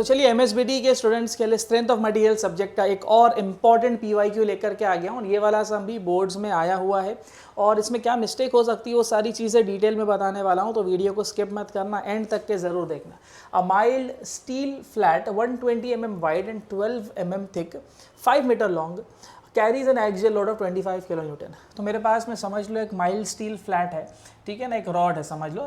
तो चलिए एमएसबीटी के स्टूडेंट्स के लिए स्ट्रेंथ ऑफ मटेरियल सब्जेक्ट का एक और इम्पॉर्टेंट पीवाईक्यू लेकर के आ गया हूँ। ये वाला सब भी बोर्ड्स में आया हुआ है और इसमें क्या मिस्टेक हो सकती है वो सारी चीज़ें डिटेल में बताने वाला हूँ, तो वीडियो को स्किप मत करना, एंड तक के ज़रूर देखना। A mild steel flat 120 mm wide and 12 mm thick 5 metre long carries an axial load of 25 kilonewton. तो मेरे पास में समझ लो एक माइल्ड स्टील फ्लैट है, ठीक है ना, एक रॉड है, समझ लो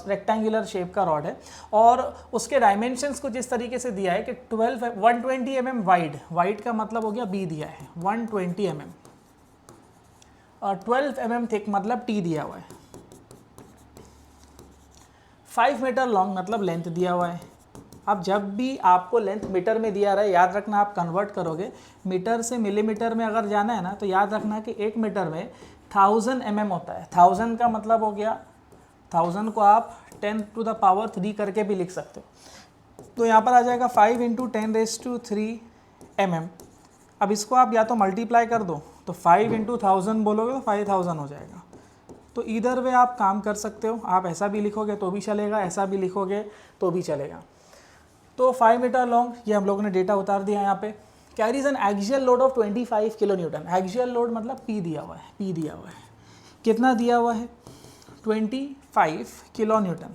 रेक्टेंगुलर शेप का रॉड है और उसके डायमेंशंस कुछ इस तरीके से दिया है कि 120 mm वाइड, वाइड का मतलब हो गया बी दिया है 120 mm और 12 mm थिक मतलब टी दिया हुआ है, 5 मीटर लॉन्ग मतलब लेंथ दिया हुआ है। अब जब भी आपको लेंथ मीटर में दिया रहा है, याद रखना आप कन्वर्ट करोगे मीटर से मिलीमीटर में अगर जाना है ना, तो याद रखना कि 1 मीटर में 1000 mm होता है। 1000 का मतलब हो गया 1000 को आप 10⁻³ करके भी लिख सकते हो, तो यहाँ पर आ जाएगा 5 × 10⁻³ mm। अब इसको आप या तो मल्टीप्लाई कर दो, तो 5 × 1000 बोलोगे तो 5000 हो जाएगा। तो इधर वे आप काम कर सकते हो, आप ऐसा भी लिखोगे तो भी चलेगा, ऐसा भी लिखोगे तो भी चलेगा। तो 5 मीटर लॉन्ग, ये हम लोगों ने डेटा उतार दिया यहाँ पे। Carries an axial load of 25 kilo Newton. Axial load मतलब पी दिया हुआ है, पी दिया हुआ है, कितना दिया हुआ है 25 किलो न्यूटन।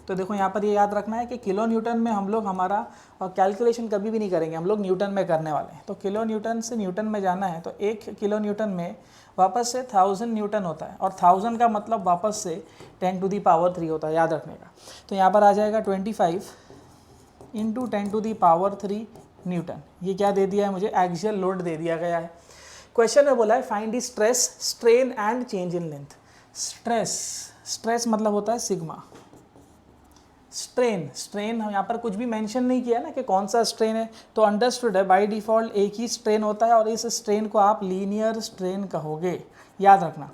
तो देखो यहाँ पर ये याद रखना है कि किलो न्यूटन में हम लोग हमारा कैलकुलेशन कभी भी नहीं करेंगे, हम लोग न्यूटन में करने वाले हैं। तो किलो न्यूटन से न्यूटन में जाना है तो 1 किलो न्यूटन में वापस से 1000 न्यूटन होता है और 1000 का मतलब वापस से 10⁻³ होता है, याद रखने का। तो यहाँ पर आ जाएगा 25 × 10⁻³ न्यूटन। ये क्या दे दिया है मुझे, एक्सियल लोड दे दिया गया है। क्वेश्चन में बोला है find the stress, strain and change in length. Stress, stress मतलब होता है सिग्मा। स्ट्रेन, स्ट्रेन हम यहाँ पर कुछ भी मेंशन नहीं किया ना कि कौन सा स्ट्रेन है, तो अंडरस्टूड है बाय डिफ़ॉल्ट एक ही स्ट्रेन होता है और इस स्ट्रेन को आप लीनियर स्ट्रेन कहोगे, याद रखना,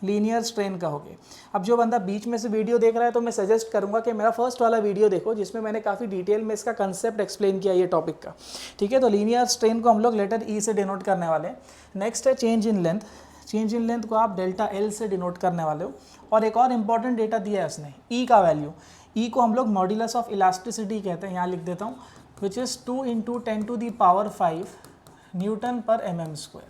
लीनियर स्ट्रेन कहोगे। अब जो बंदा बीच में से वीडियो देख रहा है तो मैं सजेस्ट करूंगा कि मेरा फर्स्ट वाला वीडियो देखो जिसमें मैंने काफ़ी डिटेल में इसका कंसेप्ट एक्सप्लेन किया ये टॉपिक का, ठीक है। तो लीनियर स्ट्रेन को हम लोग लेटर ई से डिनोट करने वाले हैं। नेक्स्ट है change in length. Change in length को आप डेल्टा एल से डिनोट करने वाले हो। और एक और इंपॉर्टेंट डेटा दिया है उसने, ई का वैल्यू। ई को हम लोग मॉड्यूलस ऑफ इलास्टिसिटी कहते हैं, यहाँ लिख देता हूँ, विच इज़ 2 × 10⁵ न्यूटन पर mm²,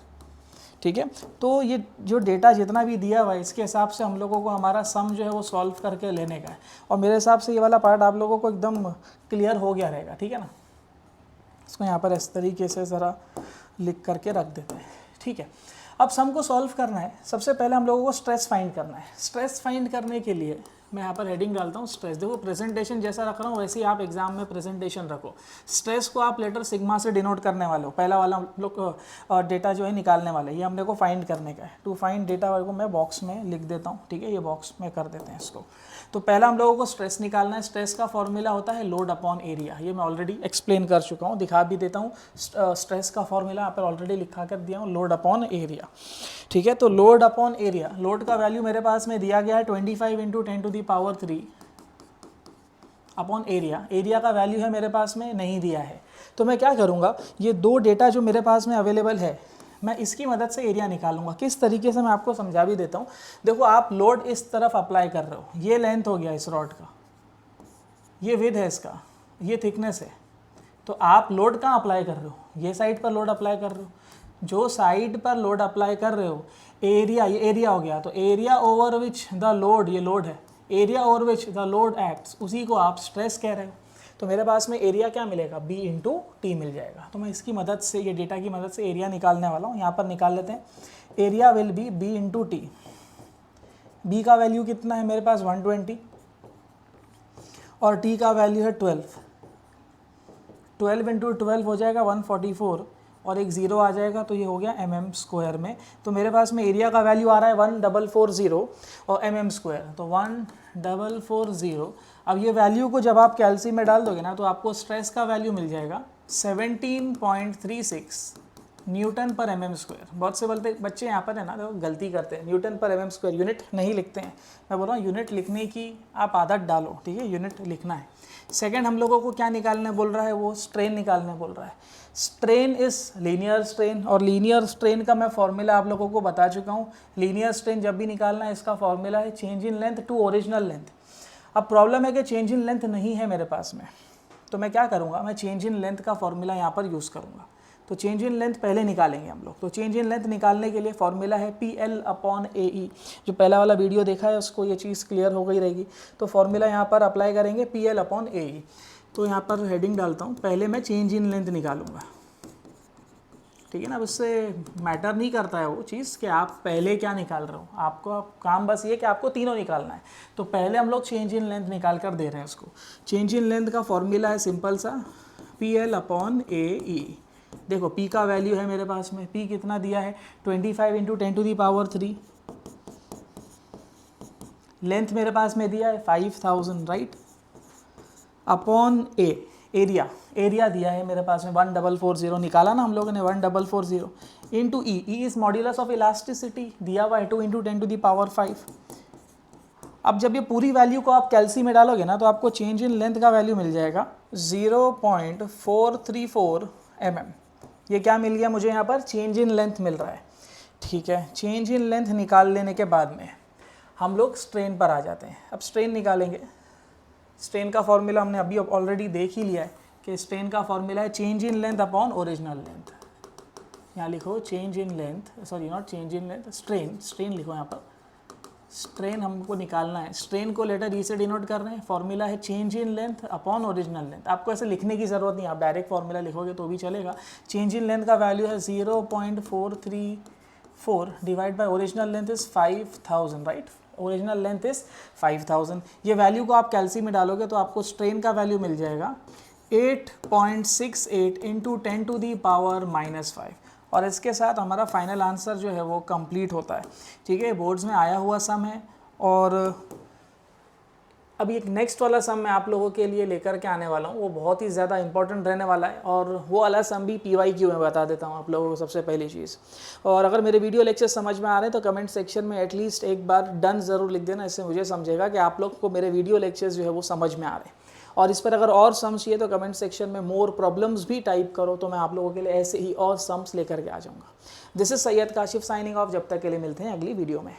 ठीक है। तो ये जो डेटा जितना भी दिया हुआ है इसके हिसाब से हम लोगों को हमारा सम जो है वो सॉल्व करके लेने का है और मेरे हिसाब से ये वाला पार्ट आप लोगों को एकदम क्लियर हो गया रहेगा, ठीक है ना। इसको यहाँ पर इस तरीके से ज़रा लिख करके रख देते हैं, ठीक है। अब सम को सॉल्व करना है, सबसे पहले हम लोगों को स्ट्रेस फाइंड करना है। स्ट्रेस फाइंड करने के लिए मैं यहाँ पर हेडिंग डालता हूँ स्ट्रेस। देखो प्रेजेंटेशन जैसा रख रहा हूँ वैसे ही आप एग्जाम में प्रेजेंटेशन रखो। स्ट्रेस को आप लेटर सिग्मा से डिनोट करने वाले हो। पहला वाला हम लोग डेटा जो है निकालने वाले, ये हमने को फाइंड करने का है। टू फाइंड डेटा वाले को मैं बॉक्स में लिख देता हूँ, ठीक है, ये बॉक्स में कर देते हैं इसको। तो पहला हम लोगों को स्ट्रेस निकालना है। स्ट्रेस का फॉर्मूला होता है लोड अपॉन एरिया, ये मैं ऑलरेडी एक्सप्लेन कर चुका हूँ, दिखा भी देता हूँ। स्ट्रेस का फॉर्मूला यहाँ पर ऑलरेडी लिखा कर दिया हूँ, लोड अपॉन एरिया, ठीक है। तो लोड अपॉन एरिया, लोड का वैल्यू मेरे पास में दिया गया है 25 × 10⁻³ अपॉन एरिया। एरिया का वैल्यू है मेरे पास में नहीं दिया है, तो मैं क्या करूँगा, ये दो डेटा जो मेरे पास में अवेलेबल है मैं इसकी मदद से एरिया निकालूंगा। किस तरीके से मैं आपको समझा भी देता हूँ। देखो आप लोड इस तरफ अप्लाई कर रहे हो, ये लेंथ हो गया इस रॉड का, ये विड्थ है इसका, ये थिकनेस है। तो आप लोड कहाँ अप्लाई कर रहे हो, ये साइड पर लोड अप्लाई कर रहे हो। जो साइड पर लोड अप्लाई कर रहे हो, एरिया, ये एरिया हो गया, तो area over which the load, ये लोड है, area over which the load acts, उसी को आप स्ट्रेस कह रहे हो। तो मेरे पास में एरिया क्या मिलेगा, B × T मिल जाएगा। तो मैं इसकी मदद से, ये डेटा की मदद से एरिया निकालने वाला हूँ। यहाँ पर निकाल लेते हैं। Area will be B × T। B का वैल्यू कितना है मेरे पास 120 और T का वैल्यू है 12। 12 × 12 हो जाएगा 144 और एक ज़ीरो आ जाएगा, तो ये हो गया mm² में। तो मेरे पास में एरिया का वैल्यू आ रहा है 1440 और mm², तो 1440। अब ये वैल्यू को जब आप कैल्सी में डाल दोगे ना, तो आपको स्ट्रेस का वैल्यू मिल जाएगा 17.36 न्यूटन पर mm²। बहुत से बच्चे यहाँ पर है ना, तो गलती करते हैं, न्यूटन पर mm², यूनिट नहीं लिखते हैं। मैं बोल रहा हूँ यूनिट लिखने की आप आदत डालो, ठीक है, यूनिट लिखना है। सेकंड हम लोगों को क्या निकालने बोल रहा है, वो स्ट्रेन निकालने बोल रहा है। स्ट्रेन इज लीनियर स्ट्रेन, और लीनियर स्ट्रेन का मैं फॉर्मूला आप लोगों को बता चुका हूँ। लीनियर स्ट्रेन जब भी निकालना है, इसका फॉर्मूला है change in length to original length. अब प्रॉब्लम है कि चेंज इन लेंथ नहीं है मेरे पास में, तो मैं क्या करूँगा, मैं चेंज इन लेंथ का फॉर्मूला यहाँ पर यूज़ करूँगा। तो चेंज इन लेंथ पहले निकालेंगे हम लोग। तो चेंज इन लेंथ निकालने के लिए फॉर्मूला है PL/AE। जो पहला वाला वीडियो देखा है उसको ये चीज़ क्लियर हो गई रहेगी। तो फॉर्मूला यहाँ पर अप्लाई करेंगे PL/AE। तो यहाँ पर हेडिंग डालता हूँ, पहले मैं चेंज इन लेंथ निकालूंगा, ठीक है ना। अब इससे मैटर नहीं करता है वो चीज़ कि आप पहले क्या निकाल रहे हो, आपको काम बस ये कि आपको तीनों निकालना है। तो पहले हम लोग चेंज इन लेंथ निकाल कर दे रहे हैं उसको। चेंज इन लेंथ का फॉर्मूला है सिंपल सा PL/AE। देखो P का वैल्यू है मेरे पास में, P कितना दिया है 25 × 10⁻3। लेंथ मेरे पास में दिया है 5000, राइट, अपॉन A एरिया दिया है मेरे पास में 1440, निकाला ना हम लोगों ने 1440, into E is modulus of elasticity दिया हुआ है 2 × 10⁵। अब जब ये पूरी वैल्यू को आप कैलसी में डालोगे ना तो आपको चेंज इन लेंथ का वैल्यू मिल जाएगा 0.434 mm। ये क्या मिल गया मुझे यहाँ पर, चेंज इन लेंथ मिल रहा है, ठीक है। चेंज इन लेंथ निकाल लेने के बाद में हम लोग स्ट्रेन पर आ जाते हैं। अब स्ट्रेन निकालेंगे। स्ट्रेन का फॉर्मूला हमने अभी ऑलरेडी देख ही लिया है कि स्ट्रेन का फॉर्मूला है change in length upon original length. यहाँ लिखो change in length, sorry not change in length, strain लिखो यहाँ पर। स्ट्रेन हमको निकालना है, स्ट्रेन को लेटर ई से डिनोट कर रहे हैं। फॉर्मूला है change in length upon original length. आपको ऐसे लिखने की ज़रूरत नहीं, आप डायरेक्ट फॉर्मूला लिखोगे तो भी चलेगा। चेंज इन लेंथ का वैल्यू है 0.434 divide by original length is 5000, right. Original length is 5000। ये वैल्यू को आप कैलसी में डालोगे तो आपको स्ट्रेन का वैल्यू मिल जाएगा 8.68 × 10⁻⁻5। और इसके साथ हमारा फाइनल आंसर जो है वो कंप्लीट होता है, ठीक है। बोर्ड्स में आया हुआ सम है। और अभी एक नेक्स्ट वाला सम मैं आप लोगों के लिए लेकर के आने वाला हूँ, वो बहुत ही ज़्यादा इंपॉर्टेंट रहने वाला है। और वो वाला सम भी PYQ में बता देता हूँ आप लोगों को सबसे पहली चीज़। और अगर मेरे वीडियो लेक्चर समझ में आ रहे हैं तो कमेंट सेक्शन में एटलीस्ट एक बार डन ज़रूर लिख देना, इससे मुझे समझेगा कि आप लोग को मेरे वीडियो लेक्चर्स जो है वो समझ में आ रहे हैं। और इस पर अगर और सम्स चाहिए तो कमेंट सेक्शन में मोर प्रॉब्लम्स भी टाइप करो, तो मैं आप लोगों के लिए ऐसे ही और सम्स लेकर के आ जाऊँगा। This is Syed Kashif signing off. जब तक के लिए मिलते हैं अगली वीडियो में।